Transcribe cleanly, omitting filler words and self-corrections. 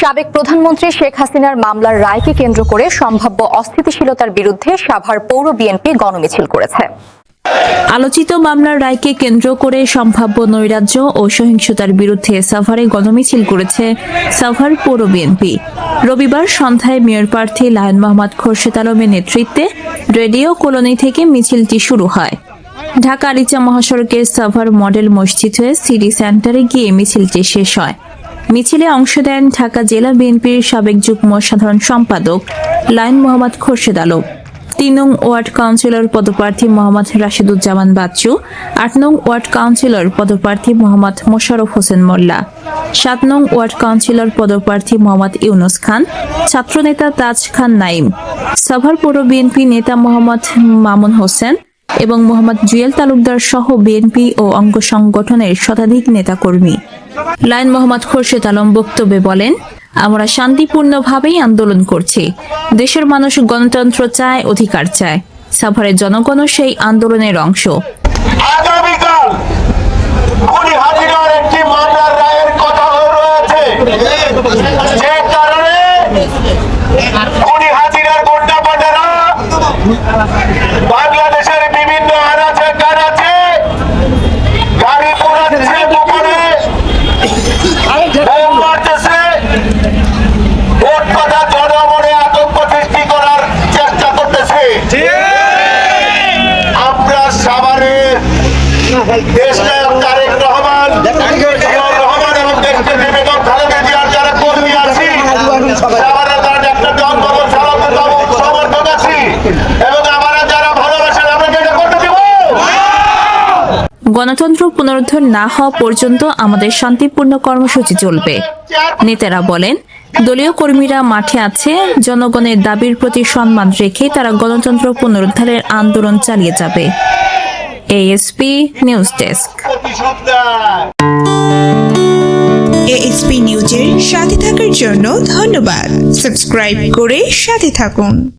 সাবেক প্রধানমন্ত্রী শেখ হাসিনার মামলার রায়কে কেন্দ্র করে সম্ভাব্য অস্থিতিশীলতার বিরুদ্ধে সাভার পৌর বিএনপি গণমিছিল করেছে। আলোচিত মামলার রায়কে কেন্দ্র করে সম্ভাব্য নৈরাজ্য ও সহিংসতার বিরুদ্ধে সাভারে গণমিছিল করেছে সাভার পৌর বিএনপি। রবিবার সন্ধ্যায় মেয়র প্রার্থী লায়ন মোহাম্মদ খোরশেদ আলমের নেতৃত্বে রেডিও কলোনি থেকে মিছিলটি শুরু হয়। ঢাকা আরিচা মহাসড়কের সাভার মডেল মসজিদ হয়ে সিটি সেন্টারে গিয়ে মিছিলটি শেষ হয়। মিছিলে অংশ দেন ঢাকা জেলা বিএনপির সাবেক যুগ্ম সাধারণ সম্পাদক লায়ন মোহাম্মদ খোরশেদ আলম, ৩ নং ওয়ার্ড কাউন্সিলর পদপ্রার্থী মোহাম্মদ রাশিদুজ্জামান বাচ্চু, ৮ নং ওয়ার্ড কাউন্সিলর পদপ্রার্থী মোহাম্মদ মোশাররফ হোসেন মোল্লা, ৭ নং ওয়ার্ড কাউন্সিলর পদপ্রার্থী মোহাম্মদ ইউনুস খান, ছাত্রনেতা তাজ খান নাইম, সাভার পৌর বিএনপি নেতা মোহাম্মদ মামুন হোসেন এবং মোহাম্মদ জুয়েল তালুকদার সহ বিএনপি ও অঙ্গ সংগঠনের শতাধিক নেতাকর্মী। লায়ন মোহাম্মদ খোরশেদ আলম বক্তব্যে বলেন, আমরা শান্তিপূর্ণভাবেই আন্দোলন করছি। দেশের মানুষ গণতন্ত্র চায়, অধিকার চায়। সাভারের জনগণও সেই আন্দোলনের অংশ। আগামীকাল খুনি হাজিরার একটি মামলার রায়ের কথা রয়েছে, যে কারণে খুনি হাজিরার গুন্ডাপান্ডারা বাংলাদেশের বিভিন্ন আনাচে কানাচে গাড়ি পোড়াচ্ছে, দুপুরে বোম মারতেছে, ভোট কথা জনমনে আতঙ্ক সৃষ্টি করার চেষ্টা করতেছে। আমরা সাভারের দেশনায়ক তারেক রহমান, জিয়াউর রহমান এবং দেশকে বেগম খালেদা জিয়ার যারা কর্মী আছি, সাভারের যারা ডাক্তার জনগণ সমর্থক আছি এবং আমরা যারা ভালোবাসেন, আমরা এটা করতে দিব। গণতন্ত্র পুনরুদ্ধার না হওয়া পর্যন্ত আমাদের শান্তিপূর্ণ কর্মসূচি চলবে। নেতারা বলেন, দলীয় কর্মীরা মাঠে আছে, জনগণের দাবির প্রতি সম্মান রেখে তারা গণতন্ত্র পুনরুদ্ধারের আন্দোলন চালিয়ে যাবে। ASP news desk. এএসপি নিউজের সাথে থাকার জন্য ধন্যবাদ। সাবস্ক্রাইব করে সাথে থাকুন।